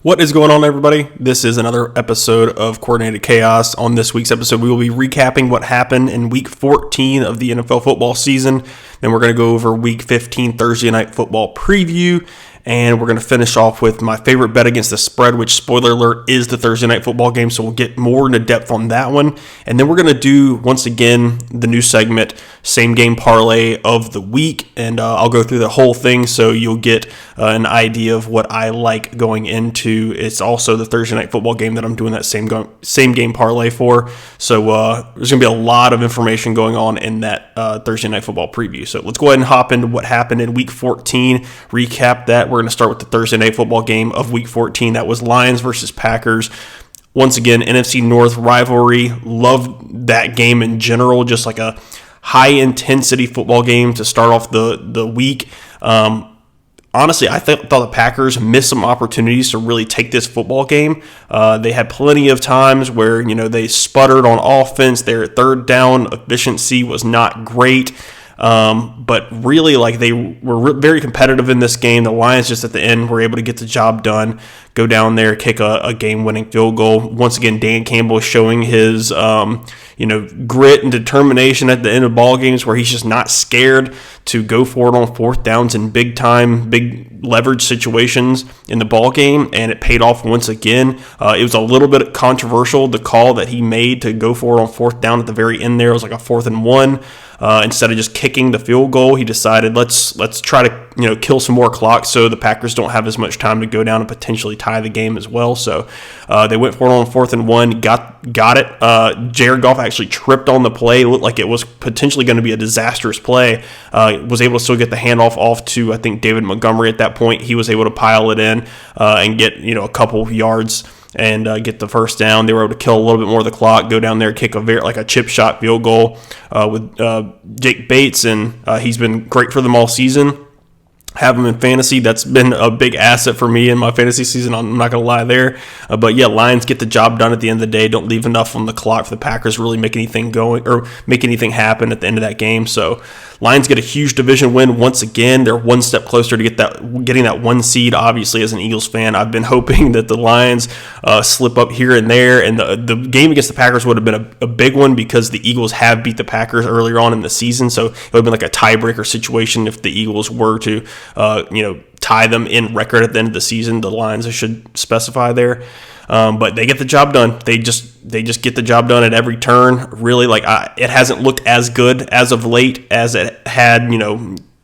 What is going on, everybody? This is another episode of Coordinated Chaos. On this week's episode, we will be recapping what happened in Week 14 of the NFL football season. Then we're going to go over Week 15 Thursday Night Football preview. And we're going to finish off with my favorite bet against the spread, which, spoiler alert, is the Thursday Night Football game. So we'll get more into depth on that one. And then we're going to do, once again, the new segment, Same Game Parlay of the Week. And I'll go through the whole thing so you'll get an idea of what I like going into. It's also the Thursday Night Football game that I'm doing that same game parlay for. So there's going to be a lot of information going on in that Thursday Night Football preview. So let's go ahead and hop into what happened in Week 14, recap that. We're going to start with the Thursday Night Football game of Week 14. That was Lions versus Packers. Once again, NFC North rivalry. Loved that game in general. Just like a high-intensity football game to start off the week. Honestly, I thought the Packers missed some opportunities to really take this football game. They had plenty of times where they sputtered on offense. Their third down efficiency was not great. But really, they were very competitive in this game. The Lions just at the end were able to get the job done, go down there, kick a game-winning field goal. Once again, Dan Campbell showing his grit and determination at the end of ball games, where he's just not scared to go for it on fourth downs in big leverage situations in the ball game, and it paid off once again. It was a little bit controversial, the call that he made to go for it on fourth down at the very end there. It was like a 4th and 1. Instead of just kicking the field goal, he decided let's try to kill some more clock so the Packers don't have as much time to go down and potentially tie the game as well. So they went for it on 4th and 1, got it. Jared Goff actually tripped on the play. It looked like it was potentially going to be a disastrous play. Was able to still get the handoff off to, I think, David Montgomery at that point. He was able to pile it in and get a couple yards and get the first down. They were able to kill a little bit more of the clock, go down there, kick a chip shot field goal with Jake Bates, and he's been great for them all season. Have him in fantasy. That's been a big asset for me in my fantasy season. I'm not going to lie there. But yeah, Lions get the job done at the end of the day. Don't leave enough on the clock for the Packers to really make anything happen at the end of that game. So Lions get a huge division win once again. They're one step closer to getting that 1 seed. Obviously, as an Eagles fan, I've been hoping that the Lions slip up here and there. And the game against the Packers would have been a big one because the Eagles have beat the Packers earlier on in the season. So it would have been like a tiebreaker situation if the Eagles were to tie them in record at the end of the season. The Lions, I should specify there. But they get the job done. They just get the job done at every turn. Really, it hasn't looked as good as of late as it had,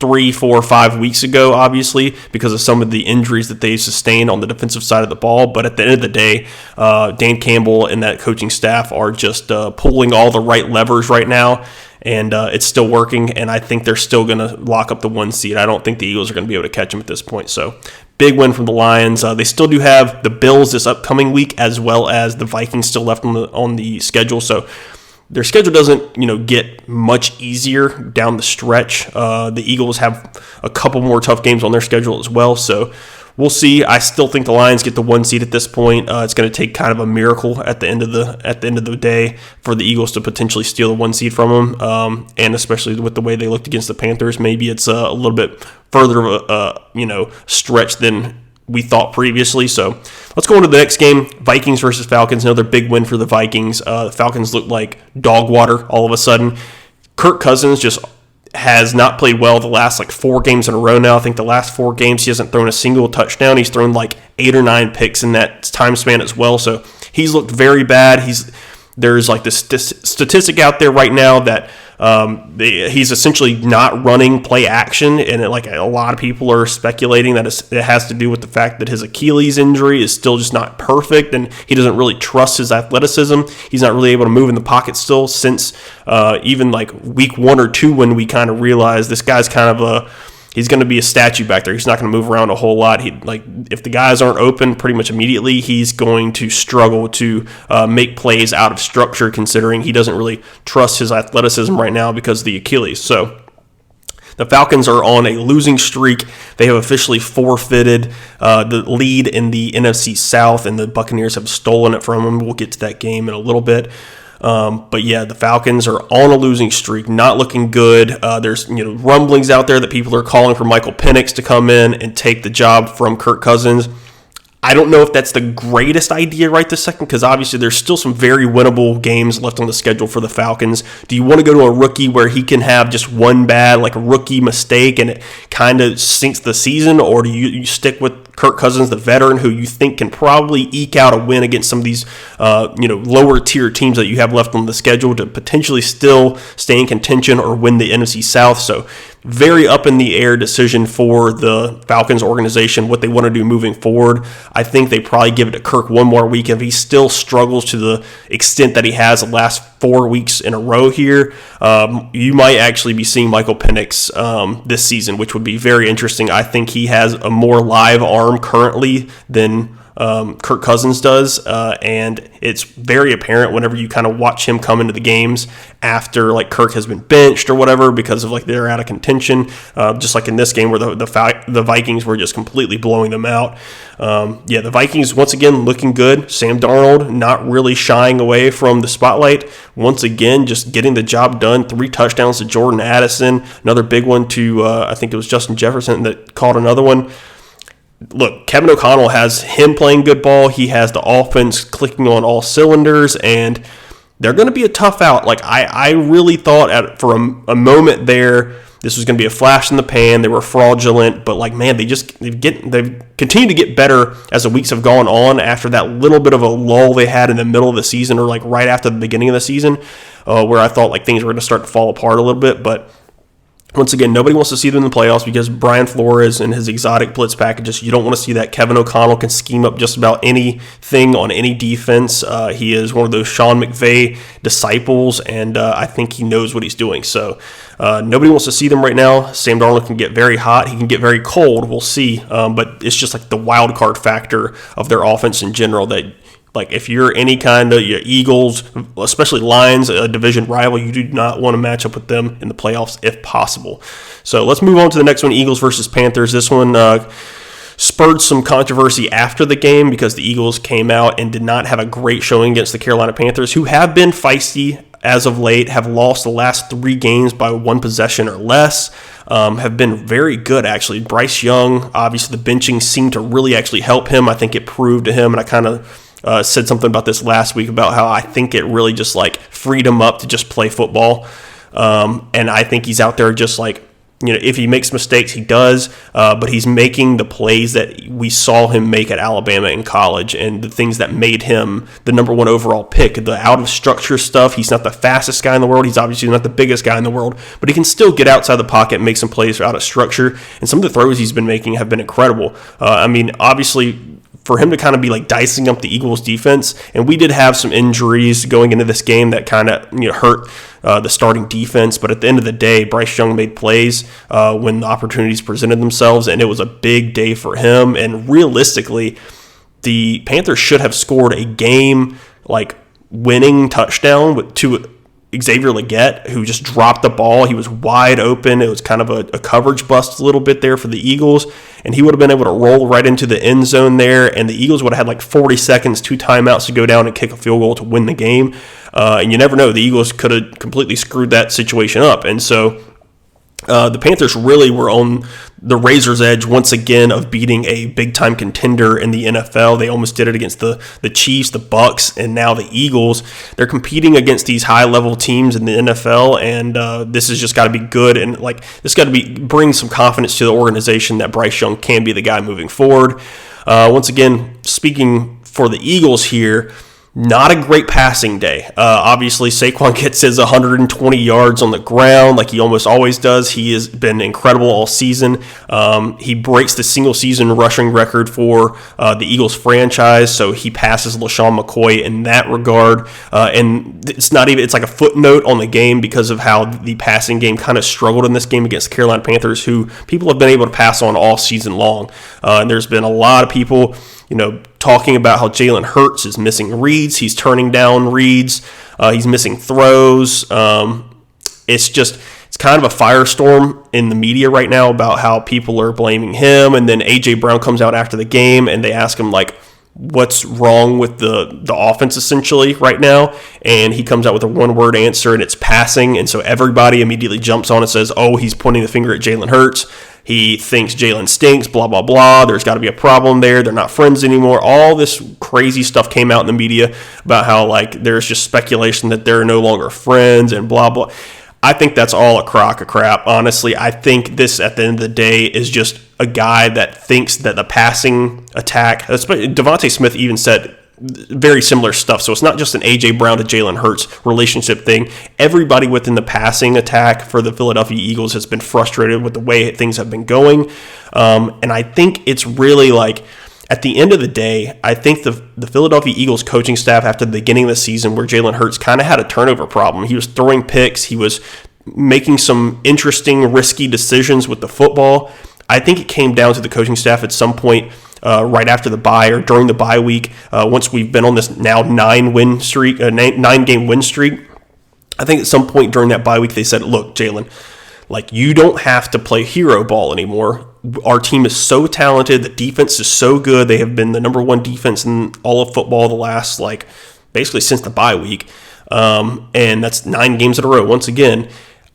3, 4, 5 weeks ago, obviously, because of some of the injuries that they sustained on the defensive side of the ball. But at the end of the day, Dan Campbell and that coaching staff are just pulling all the right levers right now. And it's still working, and I think they're still going to lock up the 1 seed. I don't think the Eagles are going to be able to catch them at this point. So big win from the Lions. They still do have the Bills this upcoming week, as well as the Vikings still left on the schedule. So their schedule doesn't get much easier down the stretch. The Eagles have a couple more tough games on their schedule as well. So we'll see. I still think the Lions get the 1 seed at this point. It's going to take kind of a miracle at the end of the day for the Eagles to potentially steal the 1 seed from them, and especially with the way they looked against the Panthers, maybe it's a little bit further of a stretch than we thought previously. So let's go into the next game, Vikings versus Falcons. Another big win for the Vikings. The Falcons looked like dog water all of a sudden. Kirk Cousins just has not played well the last 4 games in a row now. I think the last 4 games he hasn't thrown a single touchdown. He's thrown 8 or 9 picks in that time span as well. So he's looked very bad. There's this statistic out there right now that he's essentially not running play action, and a lot of people are speculating that it has to do with the fact that his Achilles injury is still just not perfect, and he doesn't really trust his athleticism. He's not really able to move in the pocket still since even week 1 or 2, when we kind of realized this guy's kind of he's going to be a statue back there. He's not going to move around a whole lot. If the guys aren't open pretty much immediately, he's going to struggle to make plays out of structure, considering he doesn't really trust his athleticism right now because of the Achilles. So the Falcons are on a losing streak. They have officially forfeited the lead in the NFC South, and the Buccaneers have stolen it from them. We'll get to that game in a little bit. But yeah, the Falcons are on a losing streak, not looking good. There's rumblings out there that people are calling for Michael Penix to come in and take the job from Kirk Cousins. I don't know if that's the greatest idea right this second, because obviously there's still some very winnable games left on the schedule for the Falcons. Do you want to go to a rookie where he can have just one bad, like a rookie mistake, and it kind of sinks the season, or do you stick with Kirk Cousins, the veteran, who you think can probably eke out a win against some of these lower tier teams that you have left on the schedule to potentially still stay in contention or win the NFC South? So very up in the air decision for the Falcons organization, what they want to do moving forward. I think they probably give it to Kirk one more week. If he still struggles to the extent that he has the last 4 weeks in a row here, you might actually be seeing Michael Penix this season, which would be very interesting. I think he has a more live arm currently than Kirk Cousins does, and it's very apparent whenever you kind of watch him come into the games after like Kirk has been benched or whatever because of like they're out of contention, just like in this game where the Vikings were just completely blowing them out. The Vikings once again looking good. Sam Darnold not really shying away from the spotlight. Once again, just getting the job done. 3 touchdowns to Jordan Addison, another big one to I think it was Justin Jefferson that caught another one. Look, Kevin O'Connell has him playing good ball. He has the offense clicking on all cylinders, and they're going to be a tough out. Like I really thought for a moment there this was going to be a flash in the pan. They were fraudulent, but like man, they've continued to get better as the weeks have gone on. After that little bit of a lull they had in the middle of the season, or like right after the beginning of the season, where I thought like things were going to start to fall apart a little bit, but. Once again, nobody wants to see them in the playoffs because Brian Flores and his exotic blitz packages, you don't want to see that. Kevin O'Connell can scheme up just about anything on any defense. He is one of those Sean McVay disciples, and I think he knows what he's doing. So nobody wants to see them right now. Sam Darnold can get very hot. He can get very cold. We'll see. But it's just like the wild card factor of their offense in general that like if you're any kind of Eagles, especially Lions, a division rival, you do not want to match up with them in the playoffs if possible. So let's move on to the next one, Eagles versus Panthers. This one spurred some controversy after the game because the Eagles came out and did not have a great showing against the Carolina Panthers, who have been feisty as of late, have lost the last 3 games by 1 possession or less. Have been very good, actually. Bryce Young, obviously the benching seemed to really actually help him. I think it proved to him, and I kind of said something about this last week about how I think it really just like freed him up to just play football. And I think he's out there just like, if he makes mistakes, he does, but he's making the plays that we saw him make at Alabama in college and the things that made him the number 1 overall pick. The out of structure stuff, he's not the fastest guy in the world. He's obviously not the biggest guy in the world, but he can still get outside the pocket and make some plays out of structure. And some of the throws he's been making have been incredible. Obviously, for him to kind of be like dicing up the Eagles defense, and we did have some injuries going into this game that kind of hurt the starting defense, but at the end of the day, Bryce Young made plays when the opportunities presented themselves, and it was a big day for him. And realistically, the Panthers should have scored a game like winning touchdown to Xavier Legette, who just dropped the ball. He was wide open. It was kind of a coverage bust a little bit there for the Eagles, and he would have been able to roll right into the end zone there, and the Eagles would have had like 40 seconds, 2 timeouts to go down and kick a field goal to win the game. And you never know. The Eagles could have completely screwed that situation up. And so the Panthers really were on the razor's edge once again of beating a big-time contender in the NFL. They almost did it against the Chiefs, the Bucks, and now the Eagles. They're competing against these high-level teams in the NFL, and this has just got to be good. And like this got to bring some confidence to the organization that Bryce Young can be the guy moving forward. Once again, speaking for the Eagles here, not a great passing day. Obviously, Saquon gets his 120 yards on the ground like he almost always does. He has been incredible all season. He breaks the single-season rushing record for the Eagles franchise, so he passes LaShawn McCoy in that regard. And it's like a footnote on the game because of how the passing game kind of struggled in this game against the Carolina Panthers, who people have been able to pass on all season long. And there's been a lot of people talking about how Jalen Hurts is missing reads. He's turning down reads. He's missing throws. It's kind of a firestorm in the media right now about how people are blaming him. And then A.J. Brown comes out after the game and they ask him, like, what's wrong with the offense essentially right now, and he comes out with a one-word answer, and it's passing, and so everybody immediately jumps on and says, oh, he's pointing the finger at Jalen Hurts. He thinks Jalen stinks, blah, blah, blah. There's got to be a problem there. They're not friends anymore. All this crazy stuff came out in the media about how, like, there's just speculation that they're no longer friends and blah, blah. I think that's all a crock of crap, honestly. I think this, at the end of the day, is just a guy that thinks that the passing attack, Devontae Smith even said very similar stuff. So it's not just an A.J. Brown to Jalen Hurts relationship thing. Everybody within the passing attack for the Philadelphia Eagles has been frustrated with the way things have been going. And I think it's really like, at the end of the day, I think the Philadelphia Eagles coaching staff after the beginning of the season, where Jalen Hurts kind of had a turnover problem. He was throwing picks. He was making some interesting, risky decisions with the football. I think it came down to the coaching staff at some point right after the bye or during the bye week, once we've been on this now 9-game win streak. I think at some point during that bye week they said, look, Jalen, like, you don't have to play hero ball anymore. Our team is so talented. The defense is so good. They have been the number one defense in all of football the last, like, basically since the bye week. And that's 9 games in a row. Once again,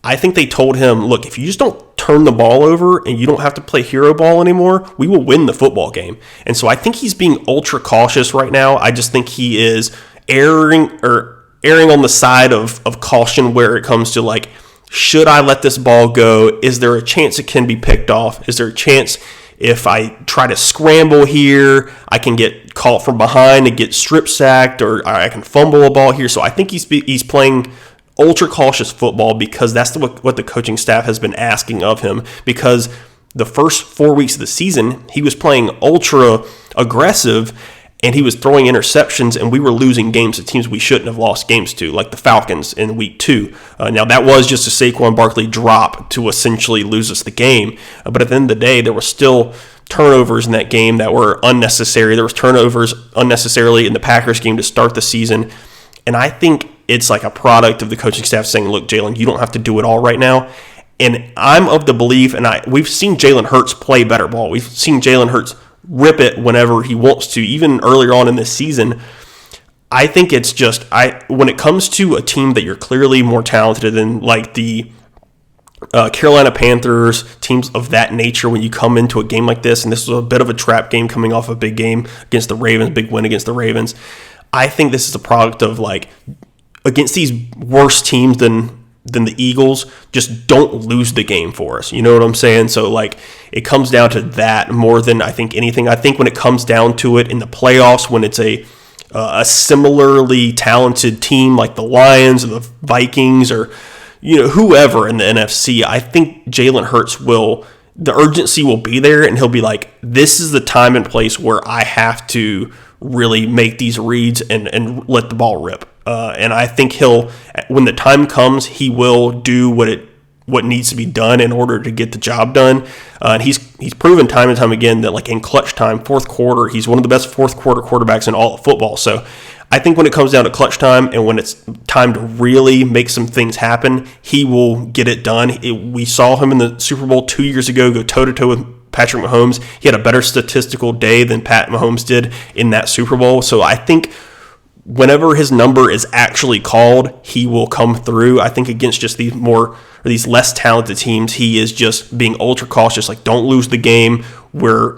I think they told him, look, if you just don't turn the ball over and you don't have to play hero ball anymore, we will win the football game. And so I think he's being ultra cautious right now. I just think he is erring on the side of caution where it comes to, like, should I let this ball go? Is there a chance it can be picked off? Is there a chance if I try to scramble here, I can get caught from behind and get strip sacked, or I can fumble a ball here? So I think he's playing ultra cautious football because that's what the coaching staff has been asking of him, because the first 4 weeks of the season, he was playing ultra aggressive and he was throwing interceptions, and we were losing games to teams we shouldn't have lost games to, like the Falcons in week 2. Now, that was just a Saquon Barkley drop to essentially lose us the game. But at the end of the day, there were still turnovers in that game that were unnecessary. There was turnovers unnecessarily in the Packers game to start the season. And I think it's like a product of the coaching staff saying, look, Jalen, you don't have to do it all right now. And I'm of the belief, and we've seen Jalen Hurts play better ball. We've seen Jalen Hurts rip it whenever he wants to, even earlier on in this season. I think it's just, when it comes to a team that you're clearly more talented than, like the Carolina Panthers, teams of that nature, when you come into a game like this, and this was a bit of a trap game coming off a big game against the Ravens, big win against the Ravens, I think this is a product of, like, against these worse teams than the Eagles, just don't lose the game for us. You know what I'm saying? So, like, it comes down to that more than I think anything. I think when it comes down to it in the playoffs, when it's a similarly talented team like the Lions or the Vikings or, you know, whoever in the NFC, I think Jalen Hurts the urgency will be there, and he'll be like, this is the time and place where I have to really make these reads and let the ball rip. And I think when the time comes, he will do what needs to be done in order to get the job done. And he's proven time and time again that, like, in clutch time, fourth quarter, he's one of the best fourth quarter quarterbacks in all of football. So I think when it comes down to clutch time and when it's time to really make some things happen, he will get it done. We saw him in the Super Bowl 2 years ago go toe-to-toe with Patrick Mahomes. He had a better statistical day than Pat Mahomes did in that Super Bowl. So I think whenever his number is actually called, he will come through. I think against just these less talented teams, he is just being ultra cautious. Like, don't lose the game. We're,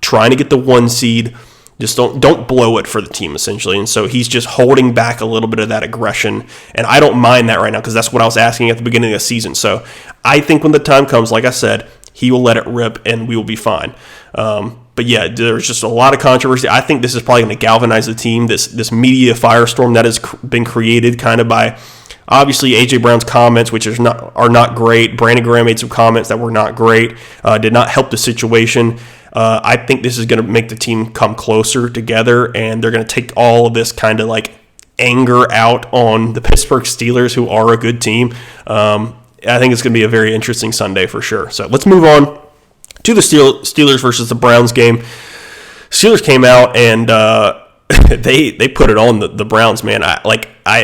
trying to get the 1 seed. Just don't blow it for the team, essentially. And so he's just holding back a little bit of that aggression. And I don't mind that right now because that's what I was asking at the beginning of the season. So I think when the time comes, like I said, he will let it rip and we will be fine. But yeah, there's just a lot of controversy. I think this is probably going to galvanize the team, this media firestorm that has been created kind of by, obviously, A.J. Brown's comments, which are not great. Brandon Graham made some comments that were not great, did not help the situation. I think this is going to make the team come closer together, and they're going to take all of this kind of like anger out on the Pittsburgh Steelers, who are a good team. I think it's going to be a very interesting Sunday for sure. So let's move on to the Steelers versus the Browns game. Steelers came out and they put it on the Browns, man.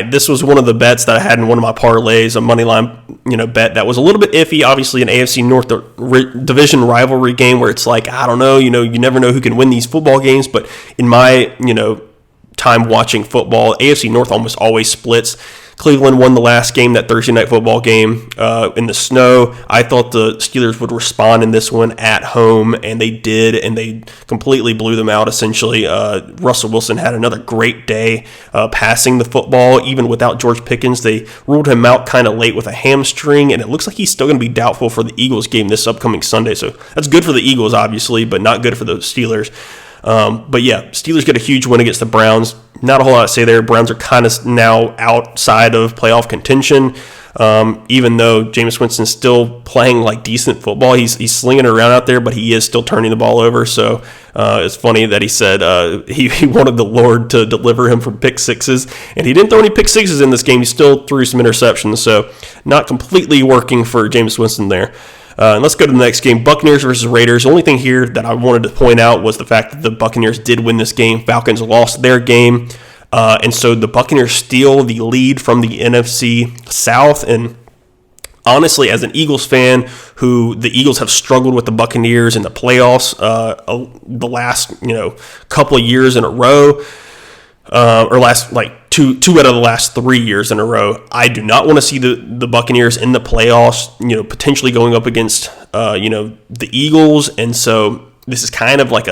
This was one of the bets that I had in one of my parlays, a money line, bet that was a little bit iffy. Obviously, an AFC North division rivalry game where it's like, I don't know, you never know who can win these football games. But in my, time watching football, AFC North almost always splits. Cleveland won the last game, that Thursday night football game in the snow. I thought the Steelers would respond in this one at home, and they did, and they completely blew them out, essentially. Russell Wilson had another great day passing the football, even without George Pickens. They ruled him out kind of late with a hamstring, and it looks like he's still going to be doubtful for the Eagles game this upcoming Sunday. So that's good for the Eagles, obviously, but not good for the Steelers. But yeah, Steelers get a huge win against the Browns. Not a whole lot to say there. Browns are kind of now outside of playoff contention. Even though Jameis Winston's still playing like decent football, he's slinging it around out there, but he is still turning the ball over. So it's funny that he said he wanted the Lord to deliver him from pick sixes, and he didn't throw any pick sixes in this game. He still threw some interceptions, so not completely working for Jameis Winston there. And let's go to the next game, Buccaneers versus Raiders. The only thing here that I wanted to point out was the fact that the Buccaneers did win this game. Falcons lost their game, and so the Buccaneers steal the lead from the NFC South. And honestly, as an Eagles fan, who the Eagles have struggled with the Buccaneers in the playoffs the last couple of years in a row, or last two out of the last 3 years in a row. I do not want to see the Buccaneers in the playoffs, potentially going up against, the Eagles. And so this is kind of like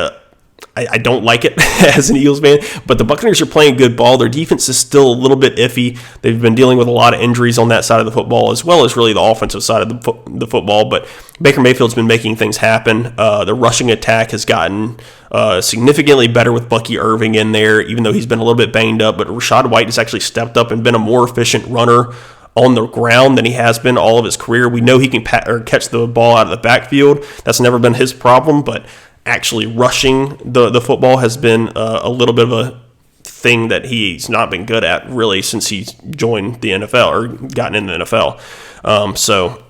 I don't like it as an Eagles fan, but the Buccaneers are playing good ball. Their defense is still a little bit iffy. They've been dealing with a lot of injuries on that side of the football, as well as really the offensive side of the football. But Baker Mayfield's been making things happen. The rushing attack has gotten significantly better with Bucky Irving in there, even though he's been a little bit banged up. But Rachaad White has actually stepped up and been a more efficient runner on the ground than he has been all of his career. We know he can catch the ball out of the backfield. That's never been his problem, but actually rushing the football has been a little bit of a thing that he's not been good at really since he's joined the NFL or gotten in the NFL. So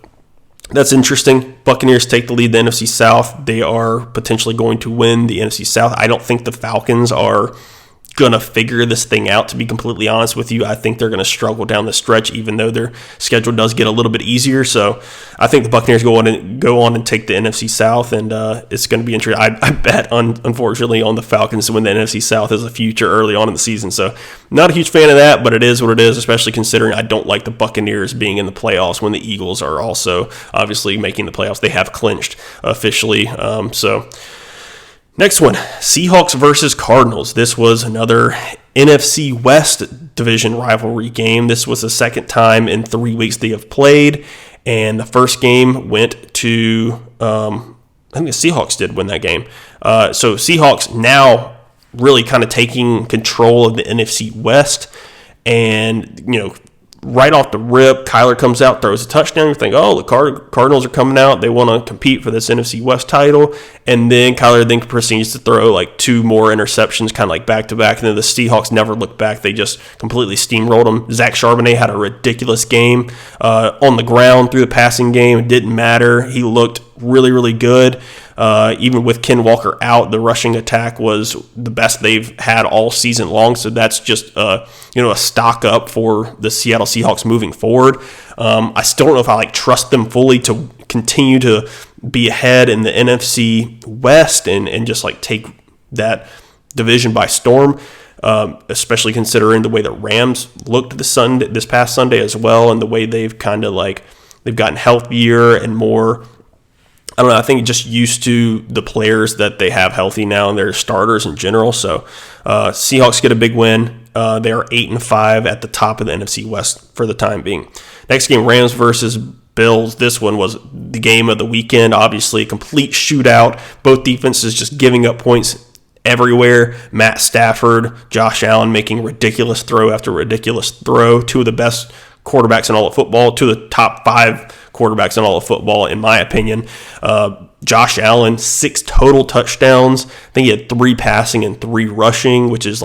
that's interesting. Buccaneers take the lead in the NFC South. They are potentially going to win the NFC South. I don't think the Falcons are going to figure this thing out, to be completely honest with you. I think they're going to struggle down the stretch, even though their schedule does get a little bit easier. So I think the Buccaneers go on and take the NFC South, and it's going to be interesting. I bet, unfortunately, on the Falcons to win the NFC South as a future early on in the season. So not a huge fan of that, but it is what it is, especially considering I don't like the Buccaneers being in the playoffs when the Eagles are also obviously making the playoffs. They have clinched officially. Next one, Seahawks versus Cardinals. This was another NFC West division rivalry game. This was the second time in 3 weeks they have played, and the first game went to, I think the Seahawks did win that game. So Seahawks now really kind of taking control of the NFC West, and, right off the rip, Kyler comes out, throws a touchdown. You think, the Cardinals are coming out. They want to compete for this NFC West title. And then Kyler then proceeds to throw like two more interceptions, kind of like back-to-back. And then the Seahawks never looked back. They just completely steamrolled them. Zach Charbonnet had a ridiculous game on the ground through the passing game. It didn't matter. He looked really, really good. Even with Ken Walker out, the rushing attack was the best they've had all season long. So that's just a stock up for the Seattle Seahawks moving forward. I still don't know if I trust them fully to continue to be ahead in the NFC West and just take that division by storm. Especially considering the way the Rams looked this past Sunday as well, and the way they've kind of they've gotten healthier and more. I don't know. I think just used to the players that they have healthy now and their starters in general. So Seahawks get a big win. They are 8-5 at the top of the NFC West for the time being. Next game, Rams versus Bills. This one was the game of the weekend. Obviously, a complete shootout. Both defenses just giving up points everywhere. Matt Stafford, Josh Allen making ridiculous throw after ridiculous throw. Two of the best quarterbacks in all of football. Two of the top 5 quarterbacks in all of football, in my opinion. Josh Allen, 6 total touchdowns. I think he had 3 passing and 3 rushing, which is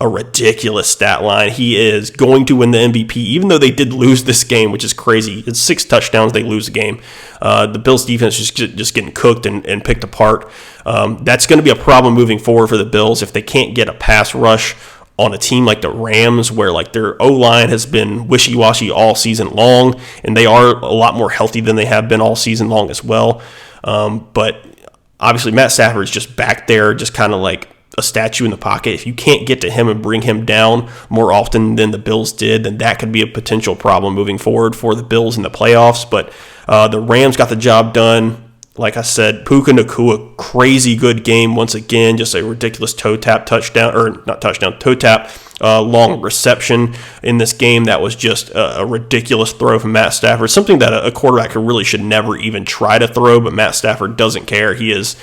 a a ridiculous stat line. He is going to win the MVP, even though they did lose this game, which is crazy. It's 6 touchdowns, they lose the game. The Bills' defense is just getting cooked and picked apart. That's going to be a problem moving forward for the Bills if they can't get a pass rush on a team like the Rams, where like their O-line has been wishy-washy all season long, and they are a lot more healthy than they have been all season long as well. But obviously Matt Stafford is just back there, just kind of like a statue in the pocket. If you can't get to him and bring him down more often than the Bills did, then that could be a potential problem moving forward for the Bills in the playoffs. But the Rams got the job done. Like I said, Puka Nacua, crazy good game once again. Just a ridiculous toe tap long reception in this game. That was just a ridiculous throw from Matt Stafford. Something that a quarterback really should never even try to throw, but Matt Stafford doesn't care. He is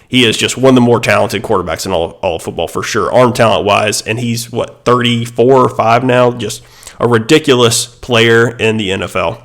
just one of the more talented quarterbacks in all of football for sure, arm talent wise. And he's 34 or 5 now, just a ridiculous player in the NFL.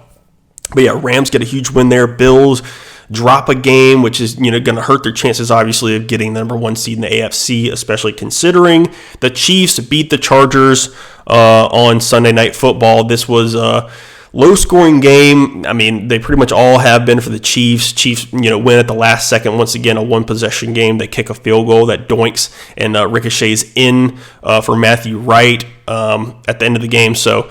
But yeah, Rams get a huge win there. Bills drop a game, which is going to hurt their chances, obviously, of getting the number 1 seed in the AFC, especially considering the Chiefs beat the Chargers on Sunday Night Football. This was a low-scoring game. I mean, they pretty much all have been for the Chiefs. Chiefs, win at the last second. Once again, a one-possession game. They kick a field goal that doinks and ricochets in for Matthew Wright at the end of the game. So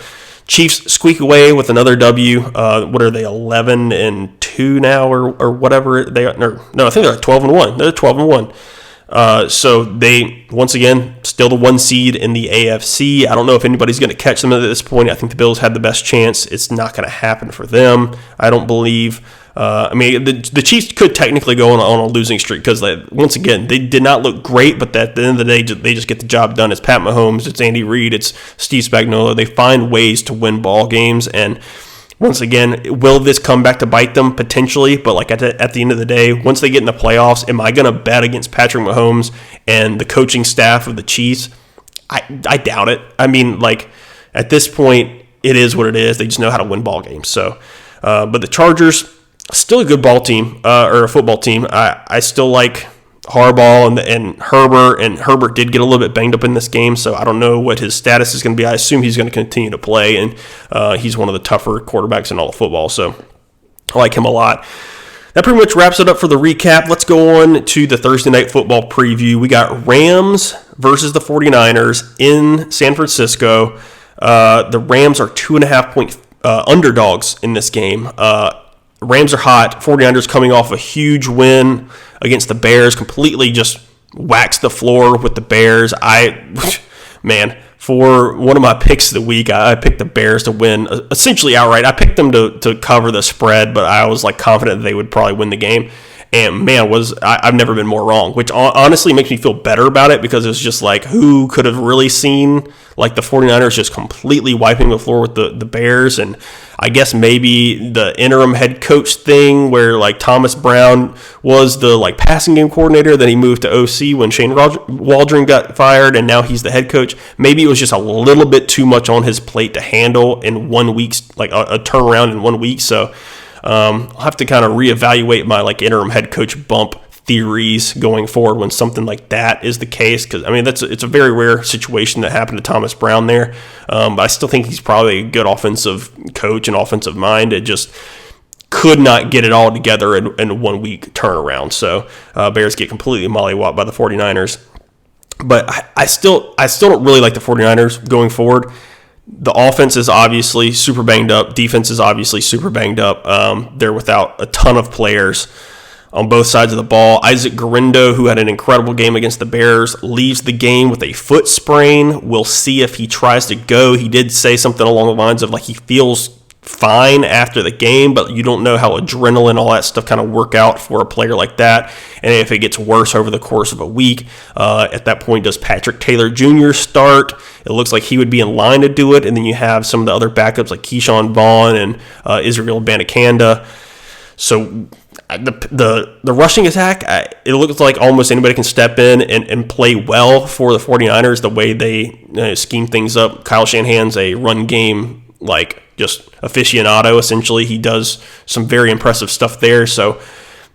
Chiefs squeak away with another W. What are they, 11-2 now or whatever they are? No, I think they're 12-1. They're 12-1. So they, once again, still the 1 seed in the AFC. I don't know if anybody's going to catch them at this point. I think the Bills had the best chance. It's not going to happen for them, I don't believe. The Chiefs could technically go on a losing streak because, once again, they did not look great, but at the end of the day, they just get the job done. It's Pat Mahomes, it's Andy Reid, it's Steve Spagnuolo. They find ways to win ball games, and once again, will this come back to bite them? Potentially, but at the end of the day, once they get in the playoffs, am I going to bet against Patrick Mahomes and the coaching staff of the Chiefs? I doubt it. I mean, at this point, it is what it is. They just know how to win ball games. So, but the Chargers, still a good ball team, or a football team. I still like Harbaugh and Herbert, and Herbert did get a little bit banged up in this game, so I don't know what his status is going to be. I assume he's going to continue to play, and he's one of the tougher quarterbacks in all of football, so I like him a lot. That pretty much wraps it up for the recap. Let's go on to the Thursday Night Football preview. We got Rams versus the 49ers in San Francisco. The Rams are 2.5-point underdogs in this game. Rams are hot. 49ers coming off a huge win against the Bears, completely just waxed the floor with the Bears. For one of my picks of the week, I picked the Bears to win essentially outright. I picked them to cover the spread, but I was confident that they would probably win the game. And man, I've never been more wrong, which honestly makes me feel better about it, because it's just who could have really seen the 49ers just completely wiping the floor with the Bears. And I guess maybe the interim head coach thing where Thomas Brown was the passing game coordinator, then he moved to OC when Shane Waldron got fired, and now he's the head coach. Maybe it was just a little bit too much on his plate to handle in 1 week, a turnaround in 1 week. So I'll have to kind of reevaluate my interim head coach bump theories going forward when something like that is the case, because it's a very rare situation that happened to Thomas Brown there, but I still think he's probably a good offensive coach and offensive mind. It just could not get it all together in a 1 week turnaround. So Bears get completely mollywopped by the 49ers, but I still don't really like the 49ers going forward. The offense is obviously super banged up. Defense is obviously super banged up. They're without a ton of players on both sides of the ball. Isaac Guerendo, who had an incredible game against the Bears, leaves the game with a foot sprain. We'll see if he tries to go. He did say something along the lines of he feels fine after the game, but you don't know how adrenaline, all that stuff kind of work out for a player like that. And if it gets worse over the course of a week, at that point, does Patrick Taylor Jr. start? It looks like he would be in line to do it. And then you have some of the other backups like Keyshawn Vaughn and Israel Abanikanda. So the rushing attack, it looks like almost anybody can step in and play well for the 49ers the way they scheme things up. Kyle Shanahan's a run game just aficionado, essentially. He does some very impressive stuff there. So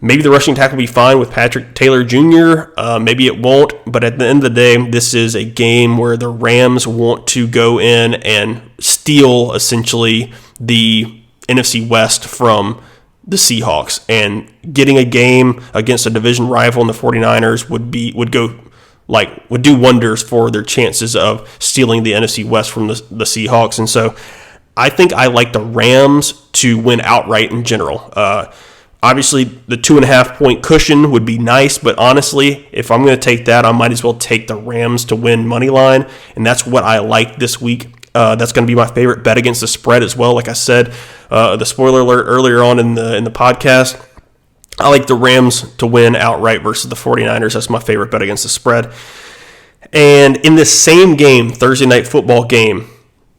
Maybe the rushing attack will be fine with Patrick Taylor Jr. Maybe it won't. But at the end of the day, this is a game where the Rams want to go in and steal, essentially, the NFC West from the Seahawks. And getting a game against a division rival in the 49ers would do wonders for their chances of stealing the NFC West from the Seahawks. And so I think I like the Rams to win outright in general. Obviously, the 2.5 point cushion would be nice, but honestly, if I'm going to take that, I might as well take the Rams to win money line, and that's what I like this week. That's going to be my favorite bet against the spread as well. Like I said, the spoiler alert earlier on in the podcast, I like the Rams to win outright versus the 49ers. That's my favorite bet against the spread. And in this same game, Thursday night football game,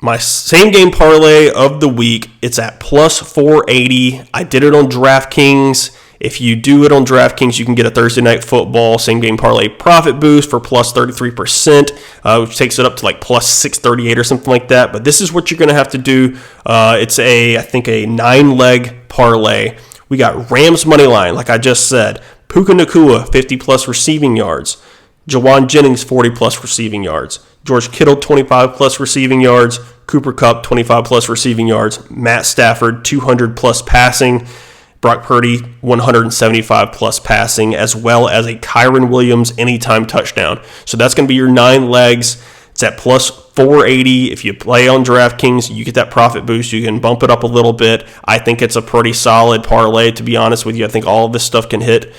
my same game parlay of the week, it's at plus 480. I did it on DraftKings. If you do it on DraftKings, you can get a Thursday night football same game parlay profit boost for plus 33%, which takes it up to like plus 638 or something like that. But this is what you're going to have to do. It's I think a 9-leg parlay. We got Rams money line, like I just said. Puka Nacua, 50-plus receiving yards. Jawan Jennings, 40-plus receiving yards. George Kittle, 25-plus receiving yards. Cooper Kupp, 25-plus receiving yards. Matt Stafford, 200-plus passing. Brock Purdy, 175-plus passing, as well as a Kyron Williams anytime touchdown. So that's going to be your 9 legs. It's at plus 480. If you play on DraftKings, you get that profit boost. You can bump it up a little bit. I think it's a pretty solid parlay, to be honest with you. I think all of this stuff can hit.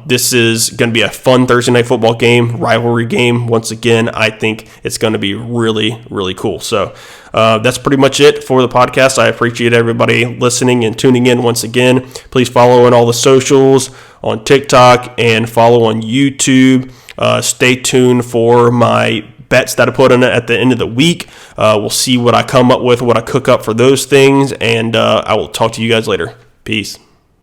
This is going to be a fun Thursday night football game, rivalry game. Once again, I think it's going to be really, really cool. So that's pretty much it for the podcast. I appreciate everybody listening and tuning in once again. Please follow on all the socials, on TikTok, and follow on YouTube. Stay tuned for my bets that I put in at the end of the week. We'll see what I come up with, what I cook up for those things, and I will talk to you guys later. Peace.